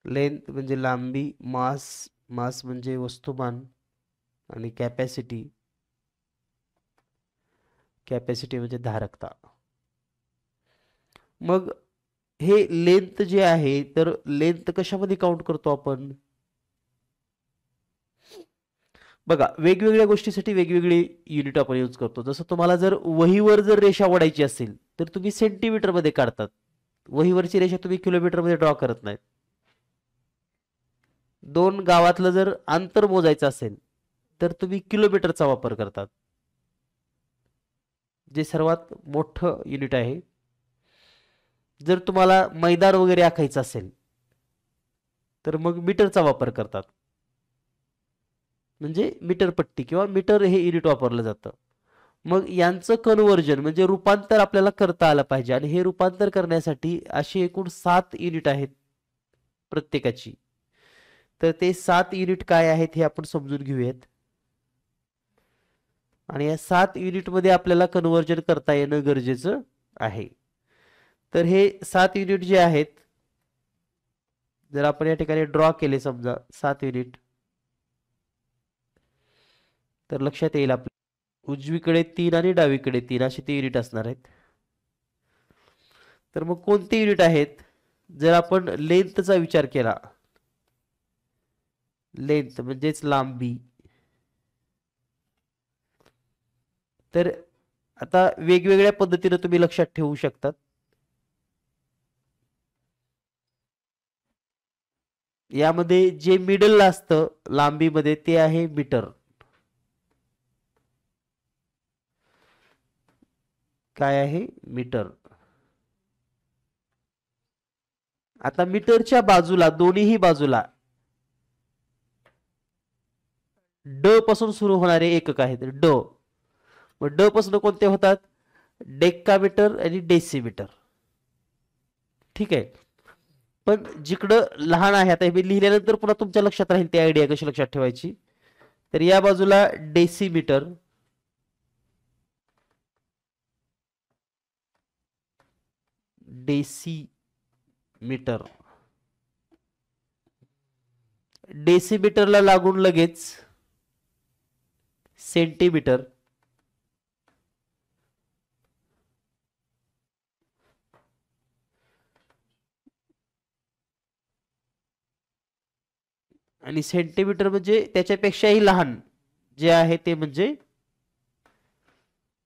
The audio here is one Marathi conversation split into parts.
लेंथ म्हणजे लांबी, मास, मास म्हणजे वस्तुमान, आणि कॅपॅसिटी, कॅपॅसिटी म्हणजे धारकता. मग हे लेंथ जे आहे, तर लेंथ कशामध्ये काउंट करतो आपण? बघा, वेगवेगळ्या गोष्टीसाठी वेगवेगळी युनिट आपण यूज करतो. जसं तुम्हाला जर वहीवर जर रेषा ओढायची असेल तर तुम्ही सेंटीमीटर मध्ये काढतात. वहीवरची रेषा तुम्ही किलोमीटर मध्ये ड्रॉ करत नाहीत. दोन गावातलं जर अंतर मोजायचं असेल तर तुम्ही किलोमीटरचा वापर करतात, जे सर्वात मोठं युनिट आहे. जर तुम्हाला मैदान वगैरे आखायचं असेल तर मग मीटरचा वापर करतात, म्हणजे मीटर पट्टी किंवा मीटर हे युनिट वापरलं जातं. मग यांचं कन्व्हर्जन म्हणजे रूपांतर आपल्याला करता आलं पाहिजे, आणि हे रूपांतर करण्यासाठी अशी एकूण 7 युनिट आहेत प्रत्येकाची. तर ते 7 युनिट काय आहेत हे आपण समजून घेऊयात. आणि या 7 युनिटमध्ये आपल्याला कन्व्हर्जन करता येणं गरजेचं आहे. तर हे 7 युनिट जे आहेत, जर आपण या ठिकाणी ड्रॉ केले समजा 7 युनिट, तर लक्षात येईल आपल्या उजवीकडे 3 आणि डावीकडे 3 असे ते युनिट असणार आहेत. तर मग कोणते युनिट आहेत? जर आपण लेंथचा विचार केला, लेंथ म्हणजेच लांबी, तर आता वेगवेगळ्या पद्धतीने तुम्ही लक्षात ठेवू शकतात. यामध्ये जे मिडलला असतं लांबीमध्ये ते आहे मीटर. काय आहे? मीटर. आता मीटरच्या बाजूला, दोन्हीही बाजूला ड पासून सुरू होणारे एकक आहेत ड. मग ड पासून कोणते होतात? डेकामीटर आणि डेसिमीटर. ठीक आहे. पण जिकडं लहान आहे, आता हे लिहिल्यानंतर पुन्हा तुमच्या लक्षात राहील ती आयडिया कशी लक्षात ठेवायची. तर या बाजूला डेसिमीटर, डेसिमीटर, डेसिमीटरला लागून लगेच सेंटीमीटर, आणि सेंटीमीटर म्हणजे त्याच्यापेक्षाही लहान जे आहे ते म्हणजे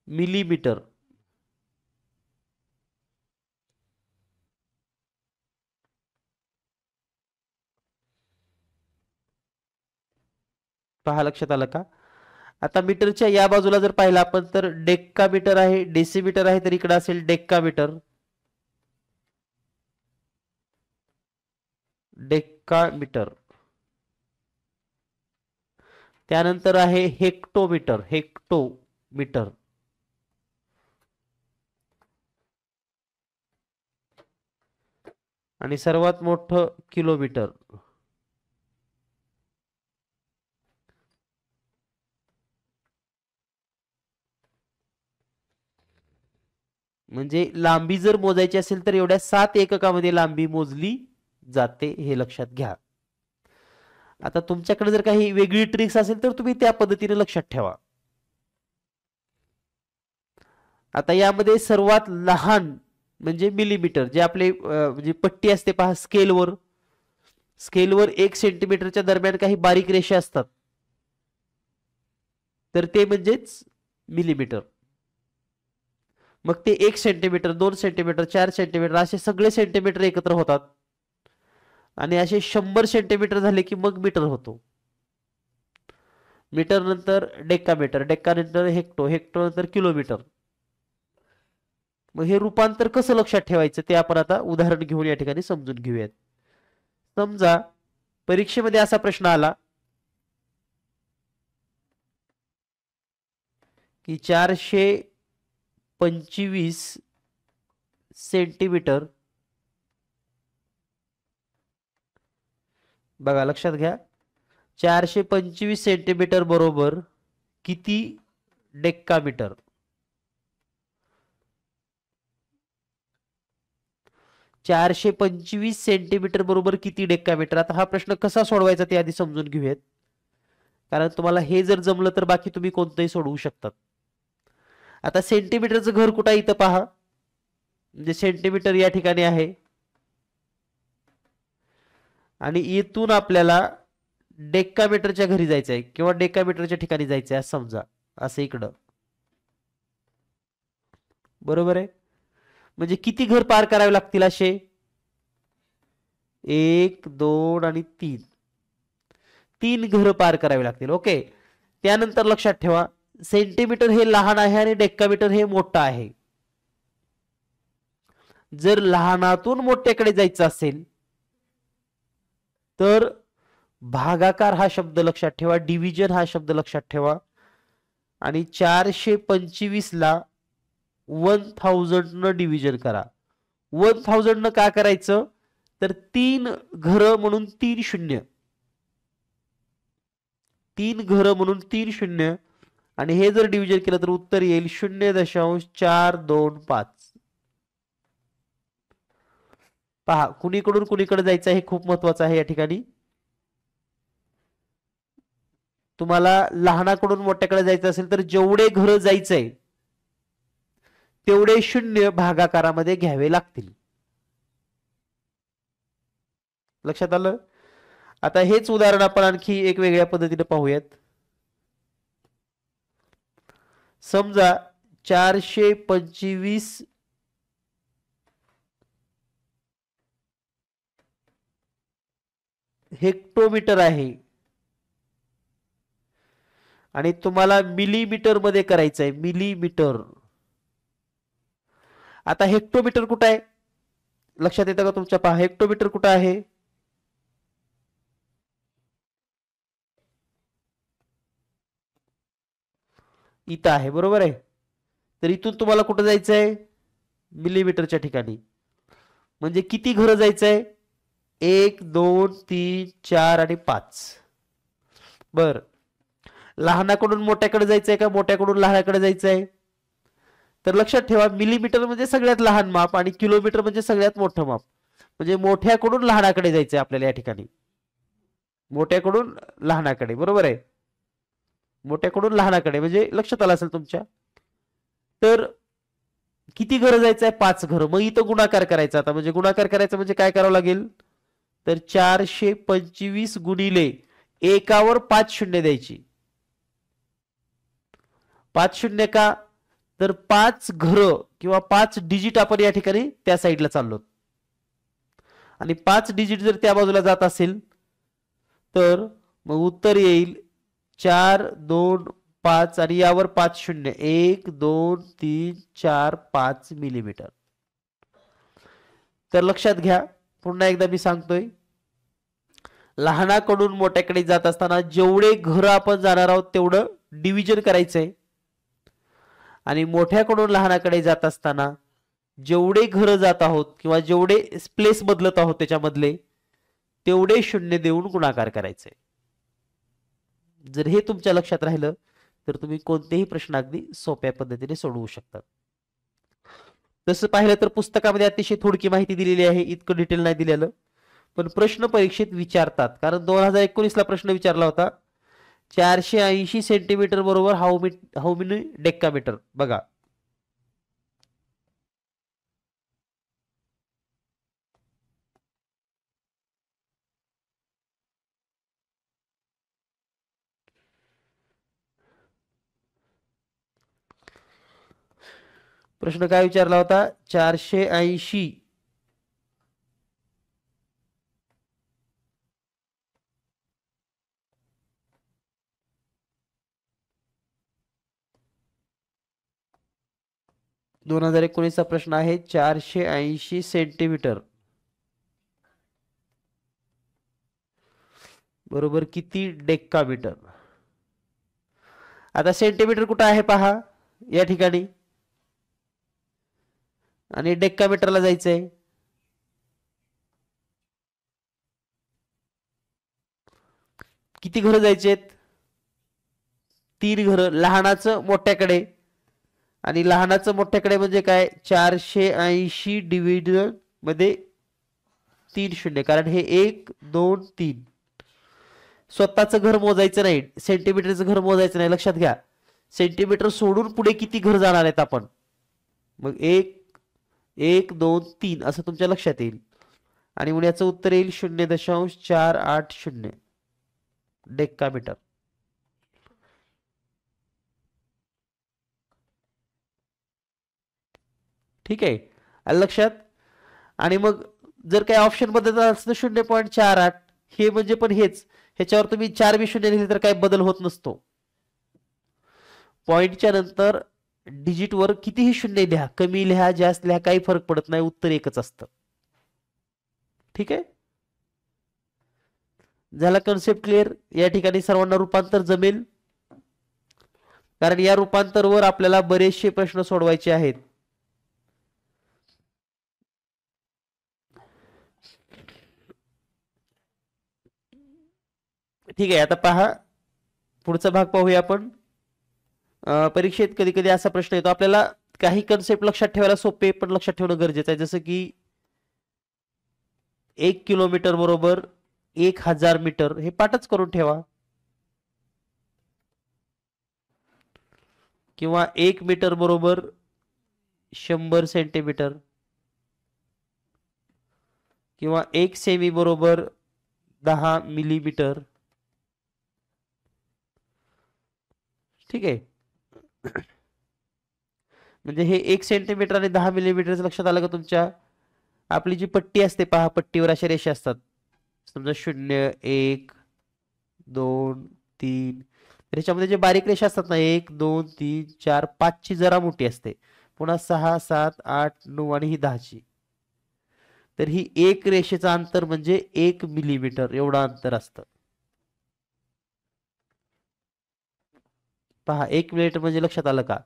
मिलीमीटर. पहा, लक्षात आलं का? आता मीटरच्या या बाजूला जर पाहिलं आपण तर डेक्कामीटर आहे, डेसिमीटर आहे, तर इकडे असेल डेक्कामीटर, डेक्कामीटर. त्यानंतर आहे हेक्टोमीटर, हेक्टोमीटर. आणि सर्वात मोठं किलोमीटर. म्हणजे लांबी जर मोजायची असेल तर एवढ्या 7 एककामध्ये लांबी मोजली जाते, हे लक्षात घ्या. आता तुमच्याकडे जर काही वेगळी ट्रिक्स असेल तर तुम्ही त्या पद्धतीने लक्षात ठेवा. आता यामध्ये सर्वात लहान म्हणजे मिलीमीटर, जे आपले म्हणजे पट्टी असते पहा स्केलवर, स्केलवर 1 सेंटीमीटरच्या दरम्यान काही बारीक रेषा असतात, तर ते म्हणजेच मिलीमीटर. मग ते 1 सेंटीमीटर, 2 सेंटीमीटर, 4 सेंटीमीटर असे सगळे सेंटीमीटर एकत्र होतात, आणि असे 100 सेंटीमीटर झाले की मग मीटर होतो. मीटर नंतर डेकामीटर, डेका नंतर हेक्टो, हेक्टो नंतर किलोमीटर. मग हे रूपांतर कसं लक्षात ठेवायचं ते आपण आता उदाहरण घेऊन या ठिकाणी समजून घेऊयात. समजा परीक्षेमध्ये असा प्रश्न आला की 425 सेंटीमीटर, बघा लक्षात घ्या, 425 सेंटीमीटर बरोबर किती डेक्कामीटर? 425 सेंटीमीटर बरोबर किती डेकामीटर? आता हा प्रश्न कसा सोडवायचा ते आधी समजून घेऊयात, कारण तुम्हाला हे जर जमलं तर बाकी तुम्ही कोणतंही सोडवू शकतात. आता सेंटीमीटरचं घर कुठं आहे इथं पहा, म्हणजे सेंटीमीटर या ठिकाणी आहे आणि इथून आपल्याला डेकामीटरच्या घरी जायचं आहे किंवा डेकामीटरच्या ठिकाणी जायचं आहे समजा, असं इकडं, बरोबर आहे. म्हणजे किती घर पार करावे लागतील असे? 1 2 आणि 3, 3 घर पार करावे लागतील. ओके. त्यानंतर लक्षात ठेवा, सेंटीमीटर हे लहान आहे आणि डेकामीटर हे मोठं आहे. जर लहानातून मोठ्याकडे जायचं असेल तर भागाकार हा शब्द लक्षात ठेवा, डिव्हिजन हा शब्द लक्षात ठेवा आणि 425 ला 1000 न डिव्हिजन करा. 1000 न का करायचं तर 3 घर म्हणून 3 शून्य, 3 घर म्हणून 3 शून्य आणि हे जर डिव्हिजन केलं तर उत्तर येईल 0.425. पहा, कुणीकडून कुणीकडे जायचं हे खूप महत्वाचं आहे. या ठिकाणी तुम्हाला लहानाकडून मोठ्याकडे जायचं असेल तर जेवढे घर जायचंय तेवढे शून्य भागाकारामध्ये घ्यावे लागतील. लक्षात आलं? आता हेच उदाहरण आपण आणखी एक वेगळ्या पद्धतीने पाहूयात. समजा 425 हेक्टोमीटर आहे आणि तुम्हाला मिलीमीटर मध्ये करायचं आहे, मिलीमीटर. आता हेक्टोमीटर कुठं आहे लक्षात येतं का तुमच्या? पहा, हेक्टोमीटर कुठं आहे? इथं आहे, बरोबर आहे. तर इथून तुम्हाला कुठं जायचंय? मिलीमीटरच्या ठिकाणी. म्हणजे किती घर जायचंय? 1 2 3 4 आणि 5. बर, लहानाकडून मोठ्याकडे जायचंय का मोठ्याकडून लहानाकडे जायचंय? तर लक्षात ठेवा, मिलीमीटर म्हणजे सगळ्यात लहान माप आणि किलोमीटर म्हणजे सगळ्यात मोठं माप. म्हणजे मोठ्याकडून लहानाकडे जायचंय आपल्याला या ठिकाणी, मोठ्याकडून लहानाकडे, बरोबर आहे. मोठ्याकडून लहानाकडे म्हणजे लक्षात आलं असेल तुमच्या. तर किती घर जायचंय? 5 घर. मग इथं गुणाकार करायचा. आता म्हणजे गुणाकार करायचा म्हणजे काय करावं लागेल तर 425 गुणिले एकावर 5 शून्य द्यायची. 5 शून्य का तर 5 घर किंवा 5 डिजिट आपण या ठिकाणी त्या साईडला चाललो आणि 5 डिजिट जर त्या बाजूला जात असेल तर मग उत्तर येईल 4 2 5 आणि यावर 5 शून्य, 1 2 3 4 5 मिलीमीटर. तर लक्षात घ्या, पुन्हा एकदा मी सांगतोय, लहानाकडून मोठ्याकडे जात असताना जेवढे घर आपण जाणार आहोत तेवढं डिव्हिजन करायचंय आणि मोठ्याकडून लहानाकडे जात असताना जेवढे घर जात आहोत किंवा जेवढे प्लेस बदलत आहोत त्याच्यामधले तेवढे शून्य देऊन गुणाकार करायचे. जर हे तुमच्या लक्षात राहिलं तर तुम्ही कोणतेही प्रश्न अगदी सोप्या पद्धतीने सोडवू शकता. तसं पाहिलं तर पुस्तकामध्ये अतिशय थोडकी माहिती दिलेली आहे, इतकं डिटेल नाही दिलेलं, पण प्रश्न परीक्षेत विचारतात. कारण 2019 ला प्रश्न विचारला होता, 480 सेंटीमीटर बरोबर हाऊ मेनी डेकामीटर. बघा, प्रश्न काय विचारला होता? 480 2019 चा प्रश्न आहे, 480 सेंटीमीटर बरोबर किती डेकामीटर. आता सेंटीमीटर कुठं आहे पहा या ठिकाणी आणि डेकामीटरला जायचंय. किती घर जायचेत? 3 घर. लहानाचं मोठ्याकडे आणि लहानाचं मोठ्याकडे म्हणजे काय? 480 डिव्हिजन मध्ये 3 शून्य, कारण हे 1 2 3 स्वतःचं घर मोजायचं नाही, सेंटीमीटरचं घर मोजायचं नाही, लक्षात घ्या. सेंटीमीटर सोडून पुढे किती घर जाणार आहेत आपण, मग 1 1 2 3 असं तुमच्या लक्षात येईल. आणि मग याचं उत्तर येईल 0.480 डेकामीटर. ठीक आहे, आलं लक्षात. आणि मग जर काही ऑप्शन बदलत असेल तर 0.48 हे म्हणजे पण हेच, ह्याच्यावर तुम्ही 4 बी शून्य लिहिले तर काही बदल होत नसतो. पॉइंटच्या नंतर डिजिट वर कितीही शून्य लिहा, कमी लिहा जास्त लिहा, काही फरक पडत नाही, उत्तर एकच असतं. ठीक आहे, झाला कन्सेप्ट क्लिअर. या ठिकाणी सर्वांना रूपांतर जमेल, कारण या रूपांतरवर आपल्याला बरेचसे प्रश्न सोडवायचे आहेत. ठीक आहे, आता पहा पुढचा भाग पाहूया आपण. परीक्षेत कधी कधी असा प्रश्न येतो, आपल्याला काही कन्सेप्ट लक्षात ठेवायला सोपे पण लक्षात ठेवणं गरजेचं आहे. जसं की 1 किलोमीटर बरोबर 1000 मीटर, हे पाठच करून ठेवा. किंवा 1 मीटर बरोबर 100 सेंटीमीटर, किंवा 1 सेमी बरोबर 10 मिलीमीटर. ठीक आहे, म्हणजे हे 1 सेंटीमीटर आणि 10 मिलीमीटर लक्षात आलं का तुमच्या. आपली जी पट्टी असते पहा, पट्टीवर अशा रेषा असतात, समजा 0 1 2 3, त्याच्यामध्ये जे बारीक रेषा असतात ना 1 2 3 4 5 ची जरा मोठी असते, पुन्हा 6 7 8 9 आणि ही 10 ची. तर ही एक रेषेचं अंतर म्हणजे 1 मिलीमीटर एवढं अंतर असतं. पहा 1 मिलीमीटर म्हणजे लक्षात आलं का.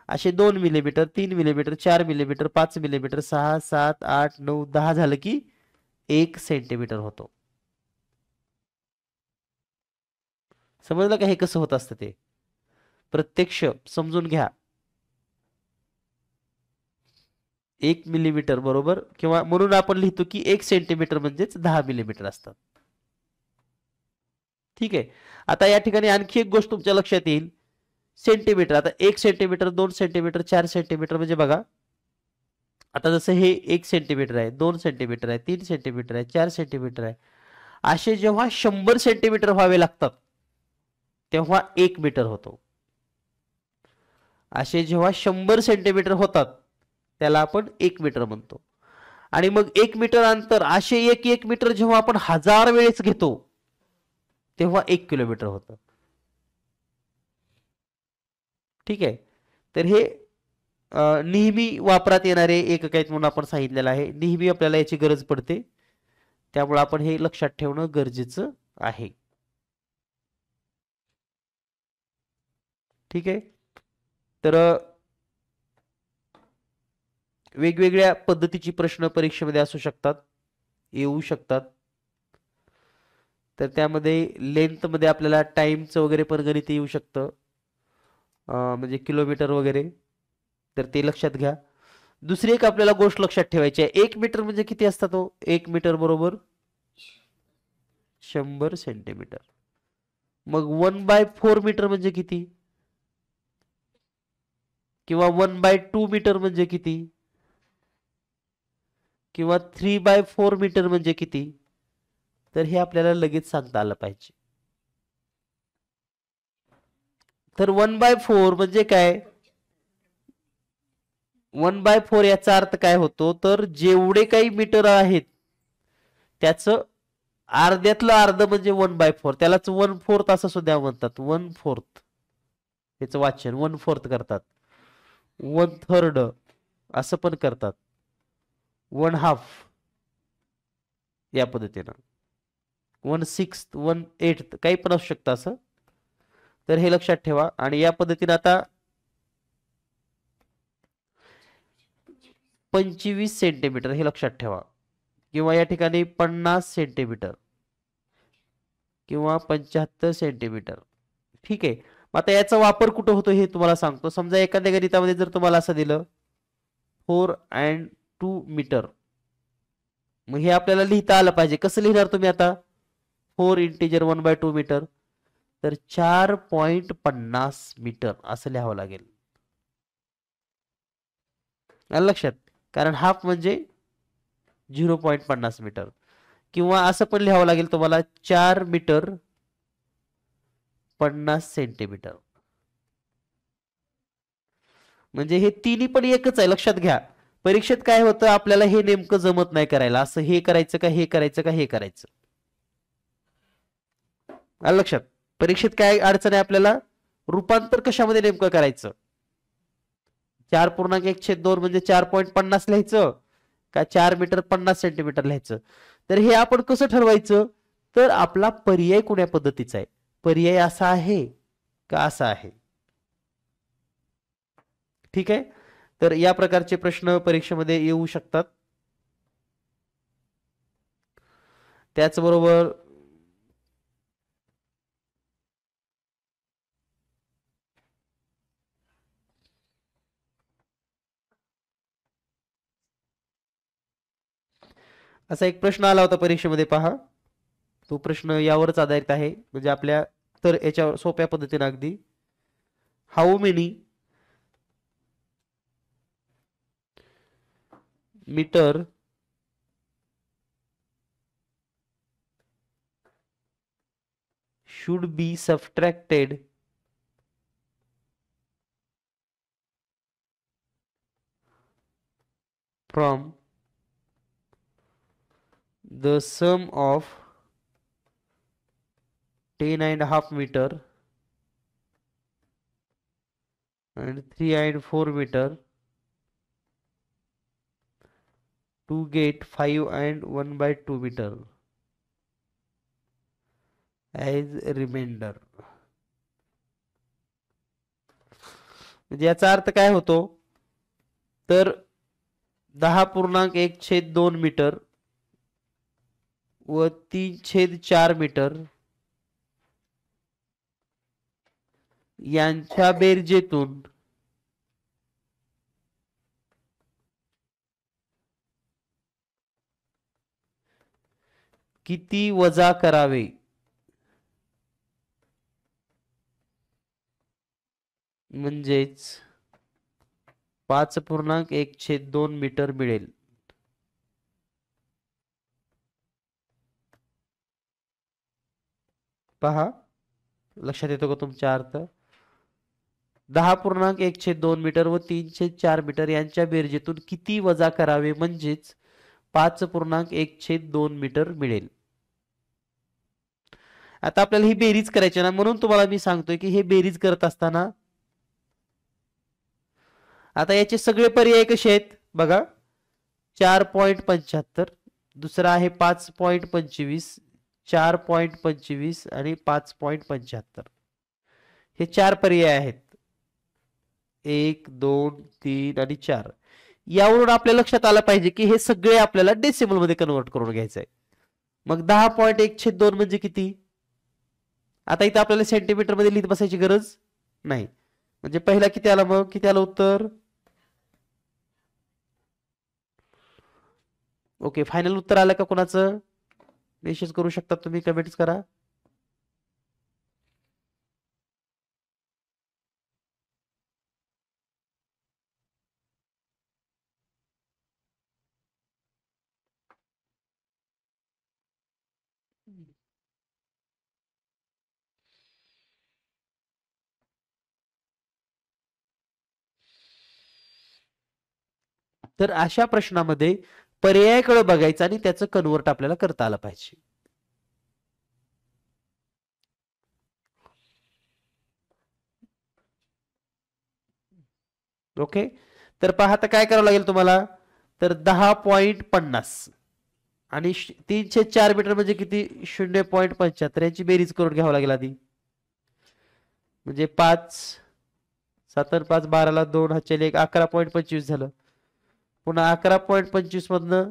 असे 2 मिलीमीटर 3 मिलीमीटर 4 मिलीमीटर 5 मिलीमीटर 6 7 8 9 10 झालं की 1 सेंटीमीटर होतो. समजलं का हे कसं होत असतं ते, प्रत्यक्ष समजून घ्या. 1 मिलीमीटर बरोबर, किंवा म्हणून आपण लिहितो की 1 सेंटीमीटर म्हणजेच 10 मिलीमीटर असतात. ठीक आहे, आता या ठिकाणी आणखी एक गोष्ट तुमच्या लक्षात येईल, सेंटीमीटर. आता 1 सेंटीमीटर 2 सेंटीमीटर 4 सेंटीमीटर म्हणजे बघा, आता जसं हे 1 सेंटीमीटर आहे 2 सेंटीमीटर आहे 3 सेंटीमीटर आहे 4 सेंटीमीटर आहे, असे जेव्हा 100 सेंटीमीटर व्हावे लागतात तेव्हा 1 मीटर होतो. असे जेव्हा 100 सेंटीमीटर होतात त्याला आपण 1 मीटर म्हणतो. आणि मग 1 मीटर अंतर असे 1 मीटर जेव्हा आपण 1000 वेळेस घेतो तेव्हा 1 किलोमीटर होतं. ठीक आहे, तर हे नेहमी वापरात येणारे एकक आहेत म्हणून आपण सांगितलेलं आहे, नेहमी आपल्याला याची गरज पडते, त्यामुळे आपण हे लक्षात ठेवणं गरजेचं आहे. ठीक आहे, तर वेगवेगळ्या पद्धतीची प्रश्न परीक्षेमध्ये असू शकतात, येऊ शकतात. तर त्यामध्ये लेंथ मध्ये आपल्याला टाइमचं वगैरे पण गणित येऊ शकतं, म्हणजे किलोमीटर वगैरे, तर ते लक्षात घ्या. दुसरी एक आपल्याला गोष्ट लक्षात ठेवायची आहे, 1 मीटर म्हणजे किती असतात तो, 1 मीटर बरोबर 100 सेंटीमीटर. मग 1/4 मीटर म्हणजे किती, किंवा 1/2 मीटर म्हणजे किती, किंवा 3/4 मीटर म्हणजे किती, तर हे आपल्याला लगेच सांगता आलं पाहिजे. तर 1/4 म्हणजे काय, 1/4 याचा अर्थ काय होतो, तर जेवढे काही मीटर आहेत त्याचं अर्ध्यातलं अर्ध म्हणजे 1/4, त्यालाच 1/4 असं सुद्धा म्हणतात. 1/4 त्याचं वाचन 1/4 करतात, 1/3 असं पण करतात, 1/2 या पद्धतीनं, 1/6 1/8 काही पण असू शकतं असं. तर हे लक्षात ठेवा. आणि या पद्धतीने आता 25 सेंटीमीटर हे लक्षात ठेवा, किंवा या ठिकाणी 50 सेंटीमीटर किंवा 75 सेंटीमीटर. ठीक आहे, आता याचा वापर कुठं होतो हे तुम्हाला सांगतो. समजा एखाद्या गणितामध्ये जर तुम्हाला असं दिलं 4 and 2 मीटर, मग हे आपल्याला लिहिता आलं पाहिजे. कसं लिहिणार तुम्ही आता? 4 इंटिजर 1/2 मीटर, तर 4.50 मीटर असं लिहावं लागेल. आलं लक्षात? कारण हाफ म्हणजे 0.50 मीटर. किंवा असं पण लिहावं लागेल तुम्हाला 4 मीटर 50 सेंटीमीटर. म्हणजे हे तिन्ही पण एकच आहे, लक्षात घ्या. परीक्षेत काय होतं, आपल्याला हे नेमकं जमत नाही करायला. असं हे करायचं का, हे करायचं का, हे करायचं. आलं लक्षात? परीक्षेत काय अडचण आहे आपल्याला? रूपांतर कशामध्ये नेमकं करायचं? 4.1/2 म्हणजे 4.50 लिहायचं का 4 मीटर 50 सेंटीमीटर लिहायचं? तर हे आपण कसं ठरवायचं? तर आपला पर्याय कोण्या पद्धतीचा आहे? पर्याय असा आहे का असा आहे? ठीक आहे. तर या प्रकारचे प्रश्न परीक्षेमध्ये येऊ शकतात. त्याचबरोबर असा एक प्रश्न आला होता परीक्षेमध्ये, पहा. तो प्रश्न यावरच आधारित आहे, म्हणजे आपल्या तर याच्यावर सोप्या पद्धतीने अगदी. How many meter should be subtracted from the sum of 10.5 meter and 3.4 meter to get 5 and 1/2 meter as remainder. म्हणजे याचा अर्थ काय होतो? तर 10.1/2 मीटर व 3/4 मीटर यांच्या बेरजेतून किती वजा करावे? म्हणजेच 5.1/2 मीटर मिळेल. पहा, लक्षात येतो का तुमच्या अर्थ? 10.1/2 मीटर व 3/4 मीटर यांच्या बेरजेतून किती वजा करावे म्हणजेच 5.1/2 मीटर मिळेल. आता आपल्याला ही बेरीज करायची ना, म्हणून तुम्हाला मी सांगतोय की हे बेरीज करत असताना आता याचे सगळे पर्याय कसे आहेत बघा. 4.75, दुसरा आहे 5.25, 4.25 आणि 5.75. हे 4 पर्याय आहेत. 1, 2, 3 आणि 4. यावरून आपल्या लक्षात आलं पाहिजे की हे सगळे आपल्याला डेसिमल मध्ये कन्वर्ट करून घ्यायचं आहे. मग 10.1/2 म्हणजे किती? आता इथे आपल्याला सेंटीमीटर मध्ये लिहित बसायची गरज नाही. म्हणजे पहिला किती आला, मग किती आलं उत्तर? ओके, फायनल उत्तर आलं का कोणाचं? मेसेज करू शकता तुम्ही, कमेंट्स करा. तर अशा प्रश्नामध्ये पर्यायाकडे बघायचं आणि त्याचं कन्वर्ट आपल्याला करता आलं पाहिजे. ओके, तर पहा आता काय करावं लागेल तुम्हाला. तर 10.50 आणि 3/4 मीटर म्हणजे किती? 0.75. यांची बेरीज करून घ्यावं लागेल आधी. म्हणजे 5 7 आणि 5 12ला 2 हातचे 1 11.25 झालं. पुन्हा 11.25 मधनं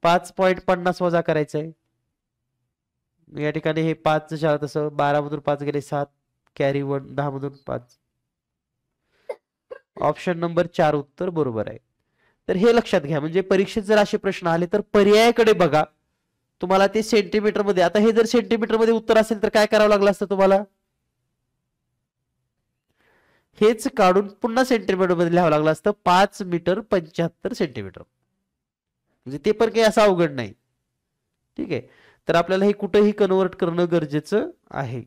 5.50 वजा करायचं आहे. या ठिकाणी हे 5 शाळा तसं 12 मधून 5 गेले 7, कॅरी 1, 10 मधून 5. ऑप्शन नंबर 4 उत्तर बरोबर आहे. तर हे लक्षात घ्या, म्हणजे परीक्षेत जर असे प्रश्न आले तर पर्यायाकडे बघा. तुम्हाला ते सेंटीमीटर मध्ये, आता हे जर सेंटीमीटर मध्ये उत्तर असेल तर काय करावं लागलं असतं तुम्हाला, हेच काढून पुन्हा सेंटीमीटर मध्ये लिहावं लागलं असतं, 5 मीटर 75 सेंटीमीटर. म्हणजे ते पण काही असं अवघड नाही. ठीक आहे, तर आपल्याला हे कुठेही कन्वर्ट करणं गरजेचं आहे.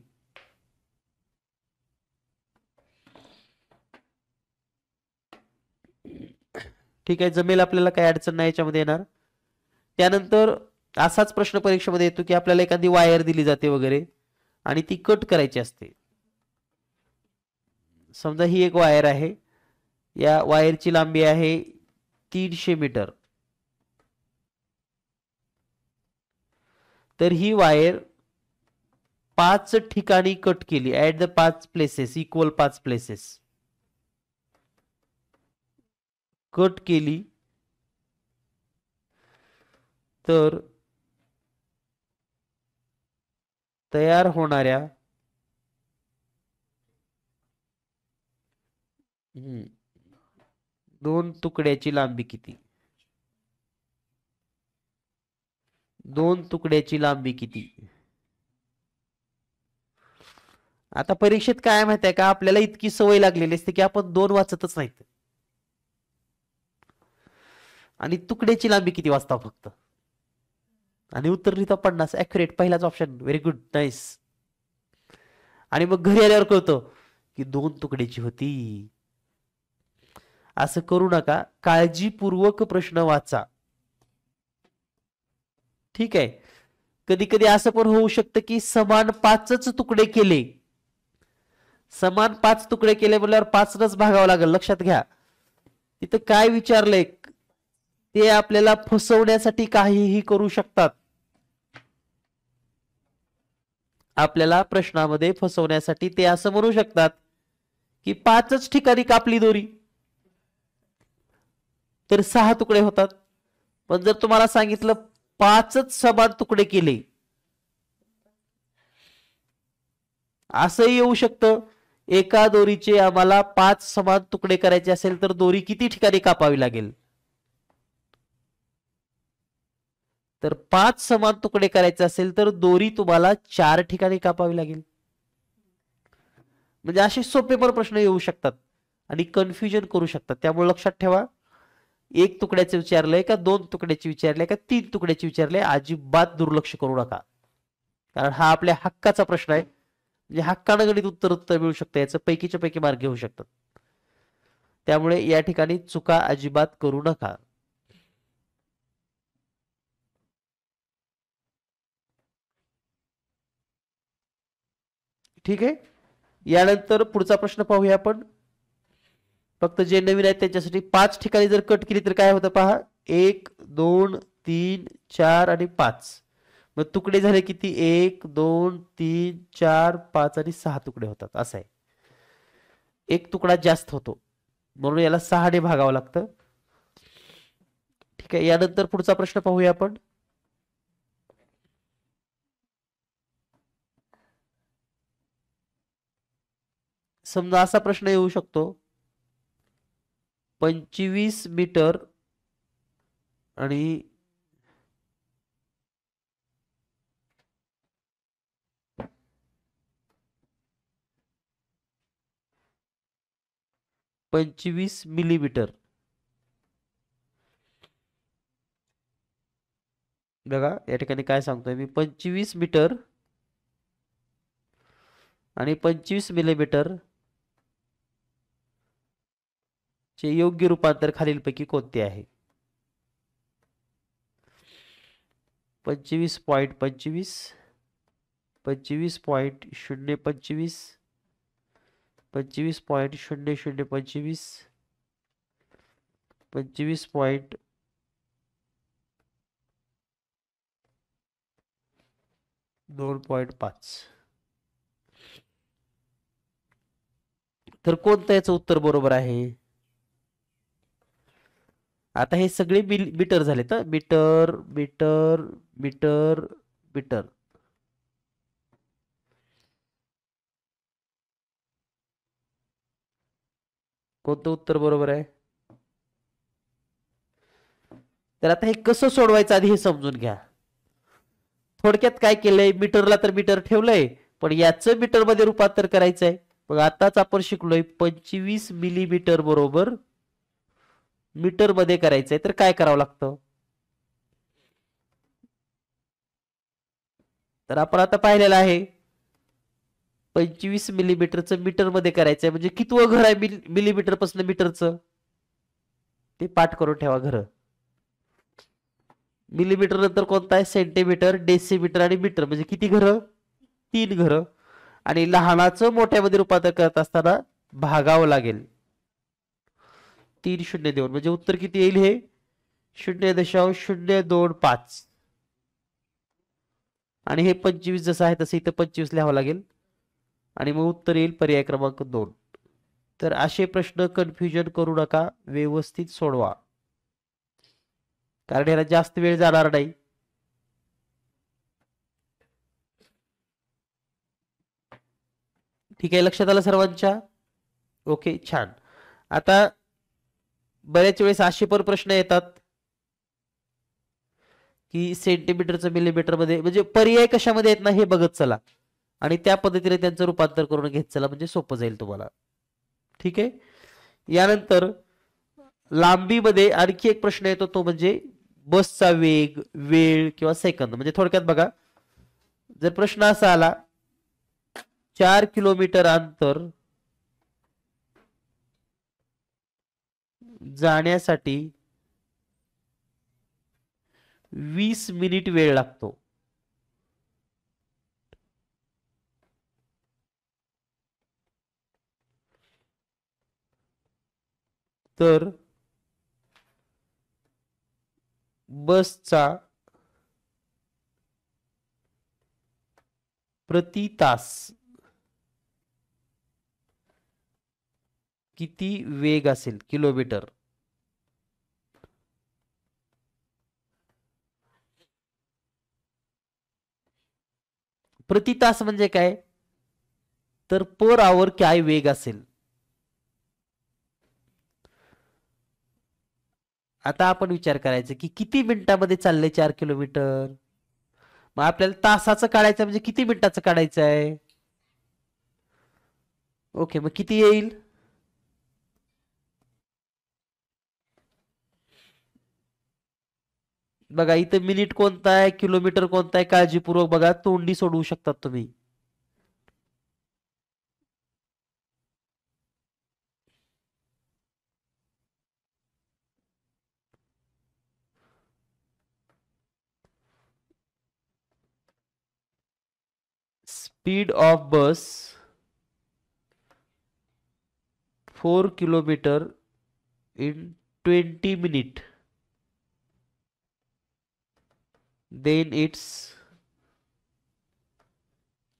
ठीक आहे, जमेल आपल्याला, काही अडचण नाही याच्यामध्ये येणार. त्यानंतर असाच प्रश्न परीक्षेमध्ये येतो की आपल्याला एखादी वायर दिली जाते वगैरे आणि ती कट करायची असते. समजा ही एक वायर आहे, या वायरची लांबी आहे 300 मीटर. तर ही वायर 5 ठिकाणी कट केली, at the 5 places, equal 5 places cut केली, तर तयार होणाऱ्या दोन तुकड्याची लांबी किती, दोन तुकड्याची लांबी किती. आता परीक्षेत काय माहिती आहे का, आपल्याला इतकी सवय लागलेली असते की आपण दोन वाचतच नाहीत, आणि तुकड्याची लांबी किती वाचता फक्त, आणि उत्तर लिहिता 50. ऍक्युरेट, पहिलाच ऑप्शन, व्हेरी गुड, नाईस. आणि मग घरी आल्यावर कळतं की दोन तुकड्याची होती. असं करू नका, काळजीपूर्वक प्रश्न वाचा. ठीक आहे, कधी कधी असं पण होऊ शकतं की समान 5च तुकडे केले, समान 5 तुकडे केले म्हटल्यावर 5नच भागावं लागेल. लक्षात घ्या, तिथं काय विचारलंय ते आपल्याला फसवण्यासाठी काहीही करू शकतात. आपल्याला प्रश्नामध्ये फसवण्यासाठी ते असं म्हणू शकतात की 5च ठिकाणी कापली दोरी तर 6 तुकडे होतात. पण जर तुम्हाला सांगितलं 5च समान तुकडे केले, असंही येऊ शकतं, एका दोरीचे आम्हाला 5 समान तुकडे करायचे असेल तर दोरी किती ठिकाणी कापावी लागेल, तर 5 समान तुकडे करायचे असेल तर दोरी तुम्हाला 4 ठिकाणी कापावी लागेल. म्हणजे असे सोपे पण प्रश्न येऊ शकतात आणि कन्फ्युजन करू शकतात. त्यामुळे लक्षात ठेवा, एक तुकड्याचे विचारलंय का, 2 तुकड्याची विचारलंय का, 3 तुकड्याची विचारलंय, अजिबात दुर्लक्ष करू नका. कारण हा आपल्या हक्काचा प्रश्न आहे, म्हणजे हक्कानं गणित उत्तर मिळू शकतं, याचं पैकीच्या पैकी मार्क घेऊ शकतात. त्यामुळे या ठिकाणी चुका अजिबात करू नका. ठीक आहे, यानंतर पुढचा प्रश्न पाहूया आपण. फक्त जे नवीन आहेत त्यांच्यासाठी, 5 ठिकाणी जर कट केली तर काय होतं पहा, 1 2 3 4 आणि 5. मग तुकडे झाले किती, 1 2 3 4 5 आणि 6 तुकडे होतात. असं आहे, एक तुकडा जास्त होतो म्हणून याला 6ने भागावं लागतं. ठीक आहे, यानंतर पुढचा प्रश्न पाहूया आपण. समजा असा प्रश्न येऊ शकतो, 25 मीटर आणि 25 मिलीमीटर. बघा या ठिकाणी काय सांगतोय मी, 25 मीटर आणि 25 मिलीमीटर चे योग्य रूपांतर खालीलपैकी कोणते आहे. 25.25, 25.025, 25.0025, 25.2.5. तर कोणतं याचं उत्तर बरोबर आहे. आता हे सगळे मीटर झाले, तर मीटर मीटर मीटर मीटर. कोणतं उत्तर बरोबर आहे. तर आता हे कसं सोडवायचं आधी हे समजून घ्या. थोडक्यात काय केलंय, मीटरला तर मीटर ठेवलंय, पण याचं मीटर मध्ये रूपांतर करायचंय. मग आताच आपण शिकलोय 25 मिलीमीटर बरोबर मीटर मध्ये करायचंय, तर काय करावं लागतं. तर आपण आता पाहिलेलं आहे 25 मिलीमीटरचं मीटर मध्ये करायचंय, म्हणजे कितवं घर आहे मिलीमीटर पासून मीटरचं, ते पाठ करून ठेवा घर. मिलीमीटर नंतर कोणता आहे, सेंटीमीटर, डेसिमीटर आणि मीटर, म्हणजे किती घर, 3 घर. आणि लहानाचं मोठ्यामध्ये रूपांतर करत असताना भागावं लागेल 3 शून्य देऊन, म्हणजे उत्तर किती येईल हे 0.025. आणि हे 25 जसं आहे तसं इथं 25 लिहावं लागेल आणि मग उत्तर येईल पर्याय क्रमांक 2. तर असे प्रश्न कन्फ्युजन करू नका, व्यवस्थित सोडवा, कारण याला जास्त वेळ जाणार नाही. ठीक आहे, लक्षात आलं सर्वांच्या. ओके, छान. आता बऱ्याच वेळेस असे पण प्रश्न येतात की सेंटीमीटरचं मिलीमीटर मध्ये, म्हणजे पर्याय कशामध्ये येत ना हे बघत चला आणि त्या पद्धतीने त्यांचं रूपांतर करून घेत चला, म्हणजे सोपं जाईल तुम्हाला. ठीक आहे. यानंतर लांबीमध्ये आणखी एक प्रश्न येतो, तो म्हणजे बसचा वेग, वेळ किंवा सेकंद. म्हणजे थोडक्यात बघा, जर प्रश्न असा आला 4 किलोमीटर अंतर जाण्यासाठी 20 मिनिट वेळ लागतो, तर बसचा प्रति तास किती वेग असेल किलोमीटर. प्रति तास म्हणजे काय, तर पर आवर काय वेग असेल. आता आपण विचार करायचा की किती मिनिटामध्ये चालले 4 किलोमीटर, मग आपल्याला तासाचं काढायचं, म्हणजे किती मिनिटाचं काढायचं आहे. ओके, मग किती येईल, बघा इथं मिनिट कोणता आहे, किलोमीटर कोणता आहे, काळजीपूर्वक बघा, तोंडी सोडवू शकतात तुम्ही. Speed of bus 4 kilometre in 20 minutes, then its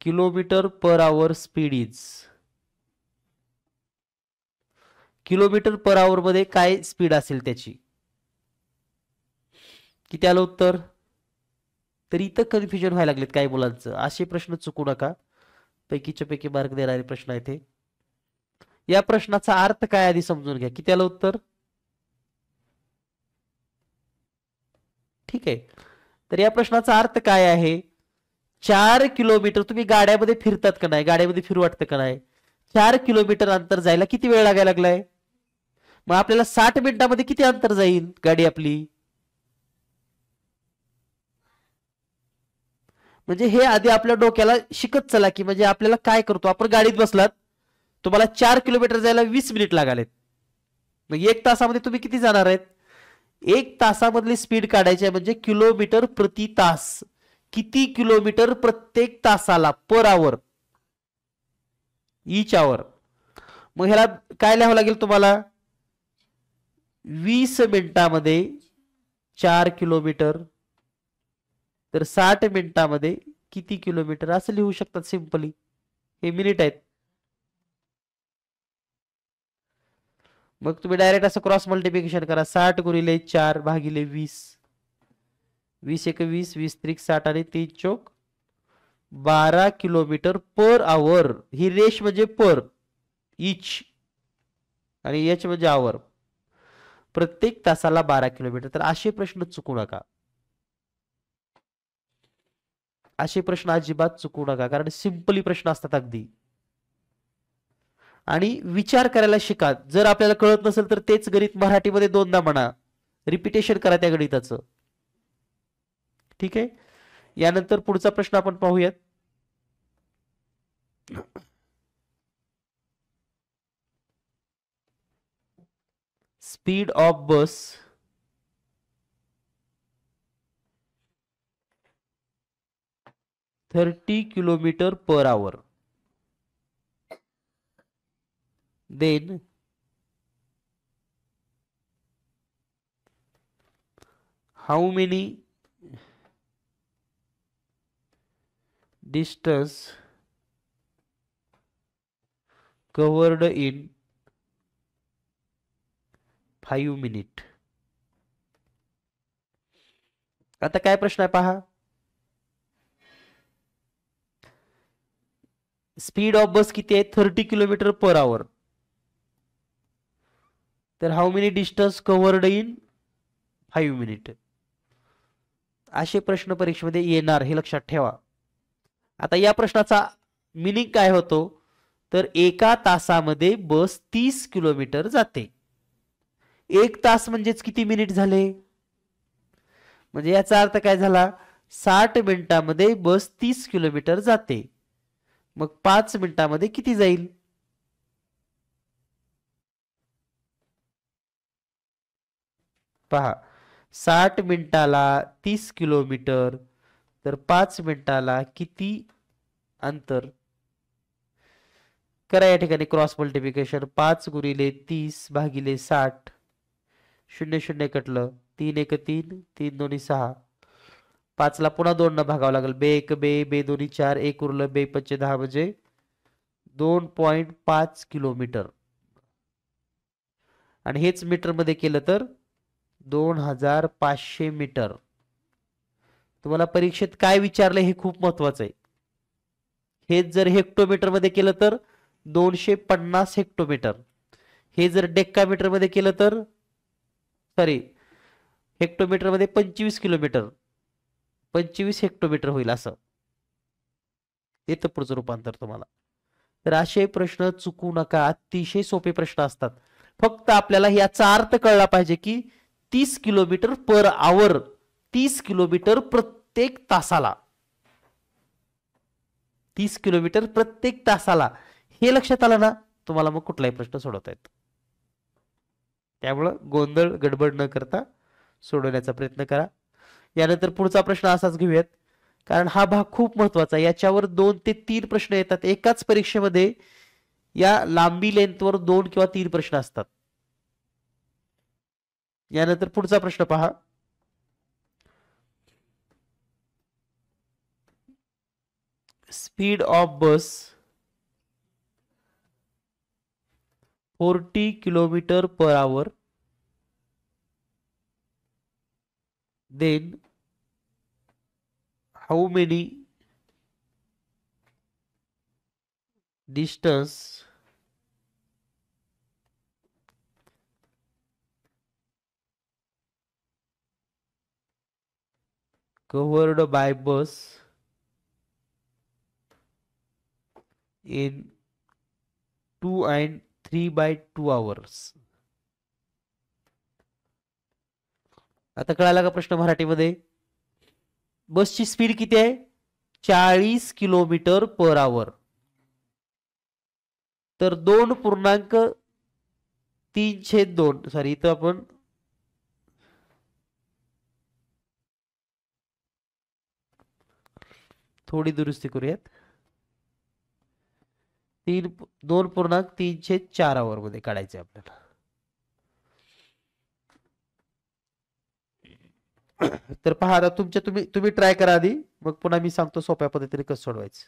kilometre per our speed is. Kilometre per आवर मध्ये काय स्पीड असेल त्याची, किती आलं उत्तर. तर इथं कन्फ्युजन व्हायला लागलेत काही मुलांचं. असे प्रश्न चुकू नका, पैकीच्या पैकी मार्क देणारे प्रश्न आहेत हे. या प्रश्नाचा अर्थ काय आधी समजून घ्या. किती आलं उत्तर. ठीक आहे, तर या प्रश्नाचा अर्थ काय आहे, 4 किलोमीटर, तुम्ही गाड्यामध्ये फिरतात का नाही, गाड्यामध्ये फिरू वाटतं का नाही, 4 किलोमीटर अंतर जायला किती वेळ लागायला लागलाय. मग आपल्याला 60 मिनिटांमध्ये किती अंतर जाईल गाडी आपली. म्हणजे हे आधी आपल्या डोक्याला शिकत चला, की म्हणजे आपल्याला काय करतो आपण, गाडीत बसलात, तुम्हाला 4 किलोमीटर जायला 20 मिनिट लागालेत, मग 1 तासामध्ये तुम्ही किती जाणार आहेत. 1 तासामधली स्पीड काढायची आहे, म्हणजे किलोमीटर प्रति तास, किती किलोमीटर प्रत्येक तासाला, पर आवर, ईच आवर. मग ह्याला काय लिहावं लागेल तुम्हाला, 20 मिनिटामध्ये 4 किलोमीटर, तर 60 मिनिटामध्ये किती किलोमीटर असं लिहू शकतात सिंपली, हे मिनिट आहेत. मग तुम्ही डायरेक्ट असं क्रॉस मल्टिप्लिकेशन करा, 60 गुणिले 4 भागिले 20, 20 एक 20, 20 त्रिक 60 आणि 3 चौक 12 किलोमीटर पर आवर. ही रेश म्हणजे पर, इच आणि एच म्हणजे आवर. प्रत्येक तासाला 12 किलोमीटर. तर असे प्रश्न चुकू नका. असे प्रश्न अजिबात चुकू नका, कारण सिंपली प्रश्न असतात अगदी. आणि विचार करायला शिका. जर आपल्याला कळत नसेल तर तेच गणित मराठीमध्ये दोनदा म्हणा, रिपिटेशन करा त्या गणिताचं. ठीक आहे. यानंतर पुढचा प्रश्न आपण पाहूयात. Speed of bus thirty kilometre per our. Then how many distance covered in 5 minutes? आता काय प्रश्न आहे पहा. स्पीड ऑफ बस किती आहे? 30 किलोमीटर पर आवर. तर how many distance covered in 5 minute. असे प्रश्न परीक्षेमध्ये येणार, हे लक्षात ठेवा. आता या प्रश्नाचा मिनिंग काय होतो, तर एका तासामध्ये बस 30 किलोमीटर जाते. एक तास म्हणजेच किती मिनिट झाले? म्हणजे याचा अर्थ काय झाला, 60 मिनिटांमध्ये बस 30 किलोमीटर जाते. मग 5 मिनिटांमध्ये किती जाईल? पहा, 60 मिनिटाला 30 किलोमीटर, तर 5 मिनिटाला किती अंतर? करा या ठिकाणी क्रॉस मल्टिप्लिकेशन. 5 गुणिले 30 भागिले 60. 0 0 कटलं, 3 1 3, 3 2 6. 5 ला पुन्हा 2 न भागावं लागेल. बे 1 बे, बे 2 4, 1 उरलं, बे 5 10, म्हणजे 2.5 किलोमीटर. आणि हेच मीटर मध्ये केलं तर 2500 मीटर. तुम्हाला परीक्षेत काय विचारलं हे खूप महत्वाचं आहे. हेच जर हेक्टोमीटर मध्ये केलं तर 250 हेक्टोमीटर. हे जर डेक्कामीटर मध्ये केलं तर, सॉरी, हेक्टोमीटर मध्ये 25 किलोमीटर, 25 हेक्टोमीटर होईल. असं येतं पुढचं रूपांतर तुम्हाला. तर असे प्रश्न चुकू नका, अतिशय सोपे प्रश्न असतात. फक्त आपल्याला याचा अर्थ कळला पाहिजे की 30 किलोमीटर पर आवर, 30 किलोमीटर प्रत्येक तासाला, 30 किलोमीटर प्रत्येक तासाला, हे लक्षात आलं ना, तुम्हाला मग कुठलाही प्रश्न सोडवता येतो. त्यामुळं गोंधळ गडबड न करता सोडवण्याचा प्रयत्न करा. यानंतर पुढचा प्रश्न असाच घेऊयात, कारण हा भाग खूप महत्वाचा आहे. याच्यावर 2 ते 3 प्रश्न येतात एकाच परीक्षेमध्ये. या लांबी लेंथवर 2 किंवा 3 प्रश्न असतात. यानंतर पुढचा प्रश्न पहा. Speed of bus 40 kilometre per our, then how many distance covered by bus in 2 and 3/2 hours. आता कळाला का प्रश्न मराठीमध्ये? बसची स्पीड किती आहे? 40 किलोमीटर पर आवर. तर 2.3/2, सॉरी, इथं आपण थोडी दुरुस्ती करूयात. 2.3/4 आवर मध्ये काढायचे आपल्याला. तर पहा, आता तुम्ही तुम्ही ट्राय करा आधी, मग पुन्हा मी सांगतो सोप्या पद्धतीने कसं सोडवायचं.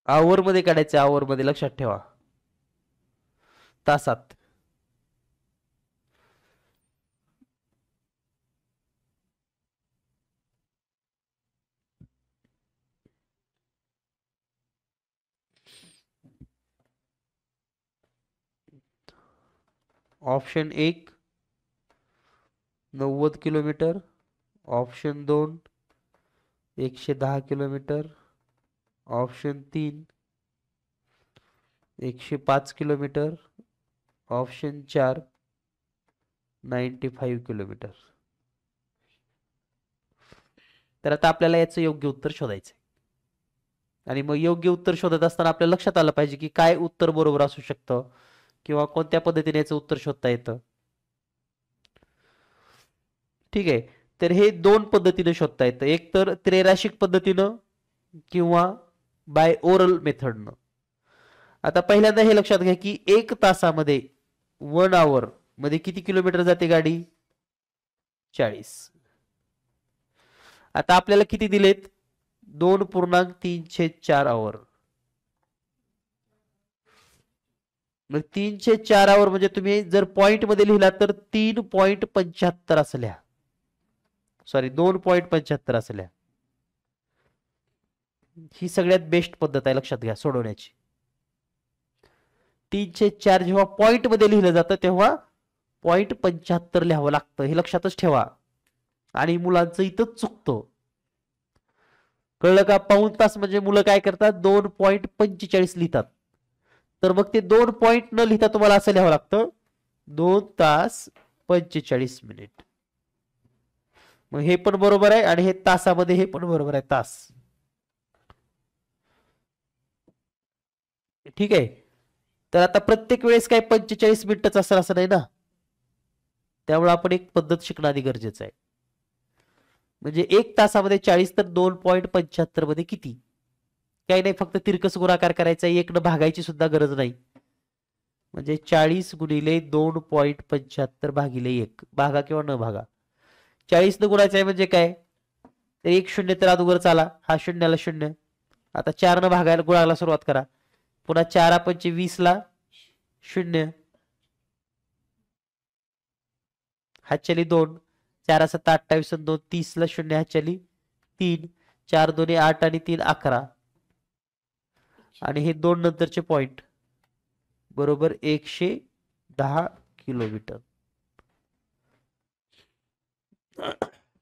आवर मध्ये काढायचं, आवर मध्ये लक्षात ठेवा, तासात. Option 1 90 kilometre, option 2 110 kilometre, option 3 105 kilometre, option 4 95 kilometre. तर आता आपल्याला याचं योग्य उत्तर शोधायचं आहे. आणि मग योग्य उत्तर शोधत असताना आपल्या लक्षात आलं पाहिजे की काय उत्तर बरोबर असू शकतं किंवा कोणत्या पद्धतीने याचं उत्तर शोधता येतं. ठीक आहे, तर हे दोन पद्धतीने शोधता येतं, एक तर त्रैराशिक पद्धतीनं किंवा बाय ओरल मेथडनं. आता पहिल्यांदा हे लक्षात घ्या की 1 तासामध्ये 1 आवर मध्ये किती किलोमीटर जाते गाडी? 40. आता आपल्याला किती दिलेत? 2.3/4 आवर. मग 3/4 आवर म्हणजे तुम्ही जर पॉइंट मध्ये लिहिला तर 3.75 असं लिहा, सॉरी 2.75 असं लिहा. ही सगळ्यात बेस्ट पद्धत आहे लक्षात घ्या सोडवण्याची. 3/4 जेव्हा पॉइंट मध्ये लिहिलं जातं तेव्हा 0.75 लिहावं लागतं, हे लक्षातच ठेवा. आणि मुलांचं इथं चुकतं, कळलं का? पाऊण तास म्हणजे मुलं काय करतात 2.45 लिहितात. तर मग ते 2 पॉइंट न लिहिता तुम्हाला असं लिहावं लागतं 2 तास 45 मिनिट. मग हे पण बरोबर आहे आणि हे तासामध्ये हे पण बरोबर आहे, तास. ठीक आहे, तर आता प्रत्येक वेळेस काय 45 मिनिटच असेल असं नाही ना, त्यामुळे आपण एक पद्धत शिकणं आधी गरजेचं आहे. म्हणजे 1 तासामध्ये 40 तर 2.75 मध्ये किती? काही नाही, फक्त तिरकस गुणाकार करायचा, 1 न भागायची सुद्धा गरज नाही. म्हणजे 40 गुणिले 2.75 भागिले 1, भागा किंवा न भागा. 40 न गुणायचं आहे म्हणजे काय? तर 1 शून्य तर अगोदर आला, हा शून्याला 0. आता 4 न भागायला गुणाला सुरुवात करा, पुन्हा 4 5 20 ला 0, हातच्याली 2, 4 7 28 2 30 ला 0, हातच्याली 3, 4 2 8 आणि 3 11. आणि हे 2 नंतरचे पॉइंट बरोबर 110 किलोमीटर.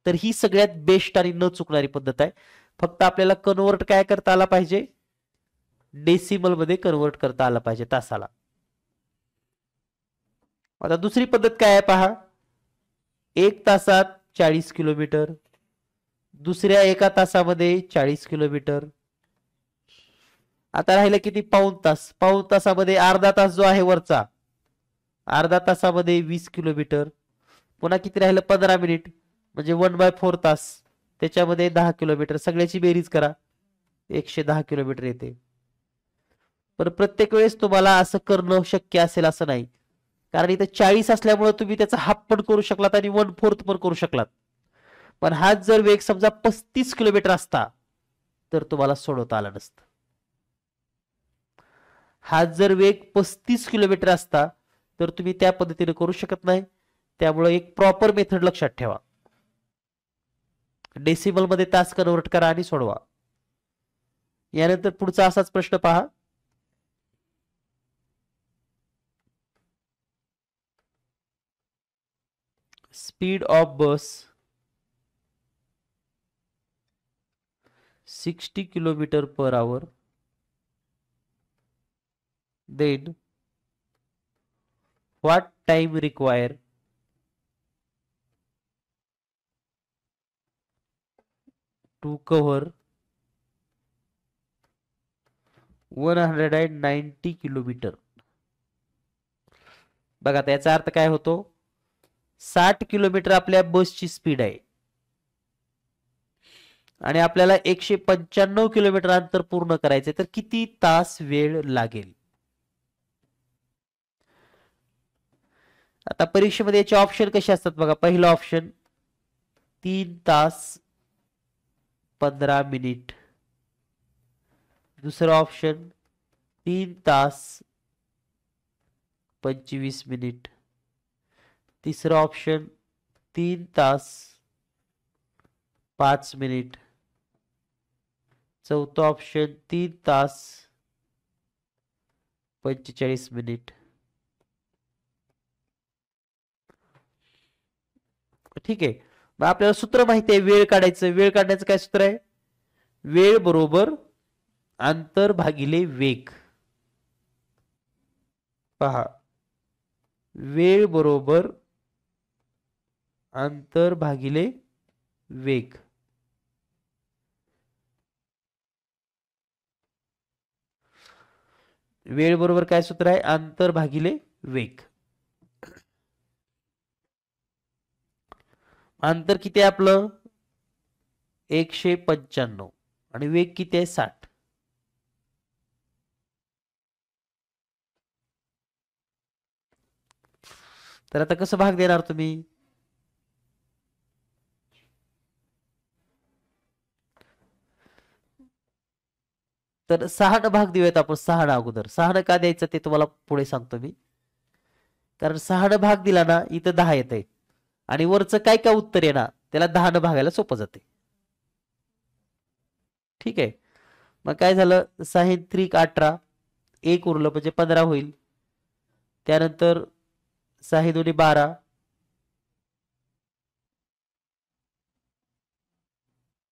तर ही सगळ्यात बेस्ट आणि न चुकणारी पद्धत आहे. फक्त आपल्याला कन्वर्ट काय करता आला पाहिजे? डेसिमल मध्ये कन्वर्ट करता आला पाहिजे तासाला. आता दुसरी पद्धत काय आहे पहा, 1 तासात 40 किलोमीटर, दुसऱ्या 1 तासामध्ये 40 किलोमीटर. आता राहिलं किती? पाऊण तास. पाऊण तासामध्ये अर्धा तास जो आहे वरचा, अर्धा तासामध्ये 20 किलोमीटर. पुन्हा किती राहिलं? 15 मिनिट, म्हणजे 1/4 तास, त्याच्यामध्ये 10 किलोमीटर. सगळ्याची बेरीज करा, 110 किलोमीटर येते. पण प्रत्येक वेळेस तुम्हाला असं करणं शक्य असेल असं नाही, कारण इथं 40 असल्यामुळे तुम्ही त्याचा हाफ पण करू शकलात आणि 1/4 पण करू शकलात. पण हाच जर वेग समजा 35 किलोमीटर असता तर तुम्हाला सोडवता आला नसतं. हा जर वेग 35 किलोमीटर असता तर तुम्ही त्या पद्धतीने करू शकत नाही. त्यामुळे एक प्रॉपर मेथड लक्षात ठेवा, डेसिमल मध्ये तास कन्वर्ट करा आणि सोडवा. यानंतर पुढचा असाच प्रश्न पहा, speed of bus 60 kilometre per our, then what time required to cover 190 kilometre? बघा त्याचा अर्थ काय होतो, 60 किलोमीटर आपल्या बसची स्पीड आहे आणि आपल्याला 195 किलोमीटर अंतर पूर्ण करायचे, तर किती तास वेळ लागेल? आता परीक्षेमध्ये याचे ऑप्शन कसे असतात बघा. पहिलं ऑप्शन 3 तास 15 मिनिट, दुसरं ऑप्शन 3 तास 25 मिनिट. तिसरं ऑप्शन 3 तास 5 मिनिट. चौथं ऑप्शन 3 तास 45 मिनिट. ठीक आहे. मग आपल्याला सूत्र माहिती आहे वेळ काढायचं. वेळ काढण्याचं काय सूत्र आहे? वेळ बरोबर अंतर भागिले वेग. पहा, वेळ बरोबर अंतर भागिले वेग. वेळ बरोबर काय सूत्र आहे? अंतर भागिले वेग. अंतर किती आहे आपलं? 195 आणि वेग किती आहे? 60. तर आता कसं भाग देणार तुम्ही? तर 6 भाग देऊयात आपण. 6 अगोदर. 6 का द्यायचं ते तुम्हाला पुढे सांगतो मी. कारण 6 भाग दिला ना इथं 10 येत आहे आणि वरचं काय काय उत्तर आहे ना त्याला 10 भागायला सोपं जाते. ठीक आहे. मग काय झालं? 6 त्रिक 18, 1 उरलं म्हणजे 15 होईल. त्यानंतर 6 दोन्ही 12,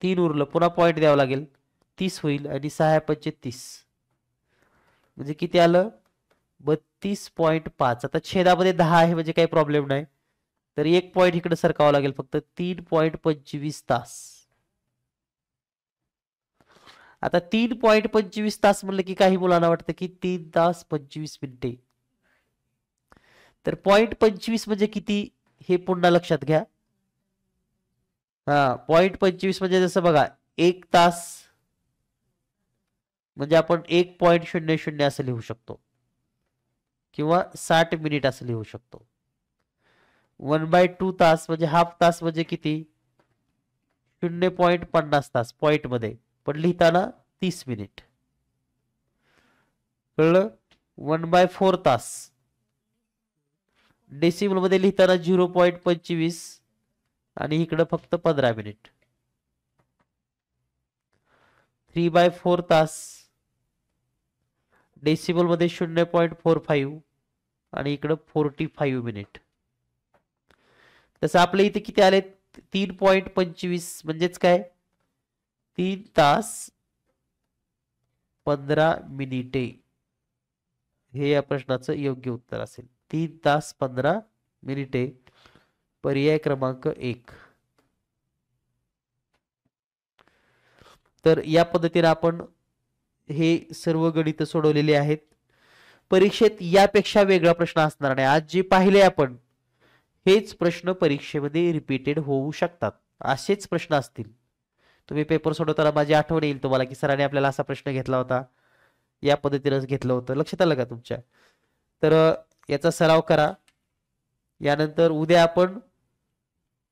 3 उरलं, पुन्हा पॉईंट द्यावं लागेल, 30 होईल आणि 6 पंचे 30 म्हणजे किती आलं? 32.5. आता छेदामध्ये 10 आहे म्हणजे काही प्रॉब्लेम नाही. तर एक पॉईंट इकडे सरकावं लागेल फक्त. 3.25 तास. आता 3.25 तास म्हणलं की काही मुलांना वाटतं की 3 तास 25 मिनिटे. तर 0.25 म्हणजे किती हे पुन्हा लक्षात घ्या. हा, 0.25 म्हणजे जसं बघा 1 तास म्हणजे आपण 1.00 असं लिहू शकतो किंवा 60 मिनिट असं लिहू शकतो. 1/2 तास म्हणजे हाफ तास म्हणजे किती? 0.50 तास पॉइंट मध्ये, पण लिहिताना 30 मिनिट. कळलं? 1/4 तास डेसिमल मध्ये लिहिताना 0.25 आणि इकडं फक्त 15 मिनिट. 3/4 तास डेसिमल मध्ये 0.45 आणि इकडं 45 मिनिट. तसं आपल्या इथे किती आले? 3.25 म्हणजेच काय? 3 तास 15 मिनिटे हे या प्रश्नाचं योग्य उत्तर असेल. 3 तास 15 मिनिटे पर्याय क्रमांक 1. तर या पद्धतीने आपण हे सर्व गणित सोडवलेले आहेत. परीक्षेत यापेक्षा वेगळा प्रश्न असणार नाही. आज जे पाहिले आपण हेच प्रश्न परीक्षेमध्ये रिपीटेड होऊ शकतात. असेच प्रश्न असतील. तुम्ही पेपर सोडवताना माझी आठवण येईल तुम्हाला की सरांनी आपल्याला असा प्रश्न घेतला होता, या पद्धतीनेच घेतलं होतं. लक्षात आलं का तुमच्या? तर याचा सराव करा. यानंतर उद्या आपण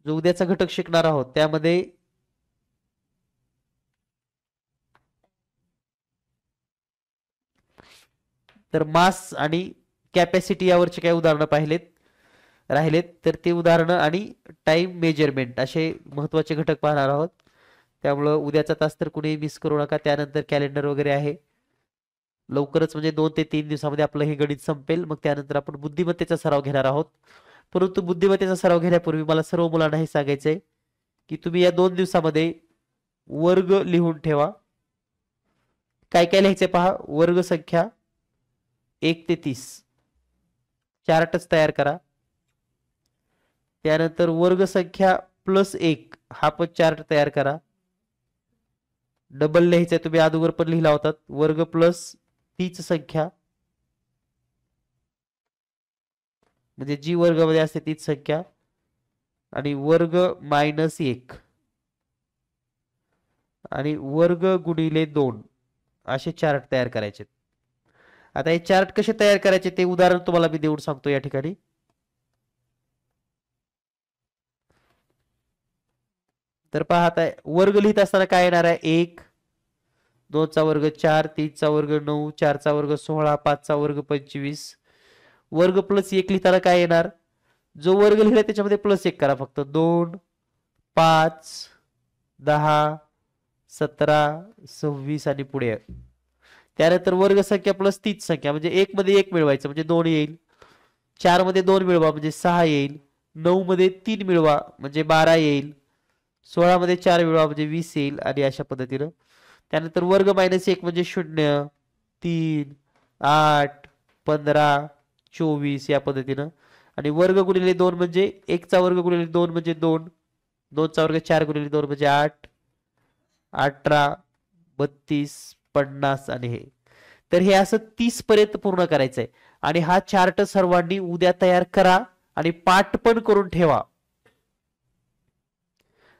जो उद्याचा घटक शिकणार आहोत त्यामध्ये तर मास आणि कॅपॅसिटी यावरचे काही उदाहरणं राहिलेत तर ते उदाहरणं आणि टाइम मेजरमेंट असे महत्वाचे घटक पाहणार आहोत. त्यामुळं उद्याचा तास तर कुणी मिस करू नका. त्यानंतर कॅलेंडर वगैरे आहे. लवकरच म्हणजे 2 ते 3 दिवसामध्ये आपलं हे गणित संपेल. मग त्यानंतर आपण बुद्धिमत्तेचा सराव घेणार आहोत. परंतु बुद्धिमत्तेचा सराव घेण्यापूर्वी मला सर्व मुलांना हे सांगायचंय की तुम्ही या 2 दिवसामध्ये वर्ग लिहून ठेवा. काय काय लिहायचंय पहा. वर्ग संख्या 1 ते 30 चार्टच तयार करा. त्यानंतर वर्ग संख्या +1 हा पण चार्ट तयार करा. डबल लिहायचंय, तुम्ही अगोदर पण लिहिला होता. वर्ग प्लस तीच संख्या म्हणजे जी वर्गामध्ये असते तीच संख्या आणि वर्ग -1 आणि वर्ग गुणिले 2 असे चार्ट तयार करायचे. आता हे चार्ट कसे तयार करायचे ते उदाहरण तुम्हाला मी देऊन सांगतो या ठिकाणी. तर पहा आता वर्ग लिहित असताना काय येणार आहे? 1 2चा वर्ग 4, 3चा वर्ग 9, 4चा वर्ग 16, 5चा वर्ग 25, वर्ग प्लस 1 लिहिताना काय येणार? जो वर्ग लिहिला त्याच्यामध्ये प्लस 1 करा फक्त. 2, 5, 10, 17, 26 आणि पुढे. त्यानंतर वर्ग संख्या प्लस तीच संख्या म्हणजे 1 मध्ये 1 मिळवायचं म्हणजे 2 येईल. 4 मध्ये 2 मिळवा म्हणजे 6 येईल. 9 मध्ये 3 मिळवा म्हणजे 12 येईल. 16 मध्ये 4 मिळवा म्हणजे 20 येईल आणि अशा पद्धतीनं. त्यानंतर वर्ग मायनस 1 म्हणजे 0, 3, 8, 15, 24 या पद्धतीनं. आणि वर्ग गुणिले 2 म्हणजे 1चा वर्ग गुणिले 2 म्हणजे 2, 2चा वर्ग 4 गुणिले 2 म्हणजे 8, 18, 32, 50 आणि हे. तर हे असं 30 पर्यंत पूर्ण करायचंय. आणि हा चार्ट सर्वांनी उद्या तयार करा आणि पाठ पण करून ठेवा.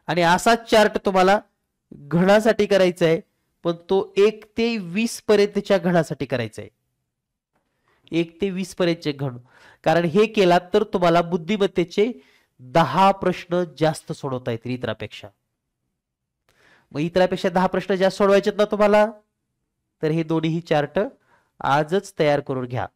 आणि असाच चार्ट तुम्हाला घणासाठी करायचा आहे, पण तो 1 ते 20 पर्यंतच्या घणासाठी करायचा आहे. 1 ते 20 पर्यंतचे घण. कारण हे केला तर तुम्हाला बुद्धिमत्तेचे 10 प्रश्न जास्त सोडवता येतील इतरापेक्षा. मग इतरापेक्षा 10 प्रश्न जास्त सोडवायचेत ना तुम्हाला, तर हे दोन्ही चार्ट आजच तयार करून घ्या.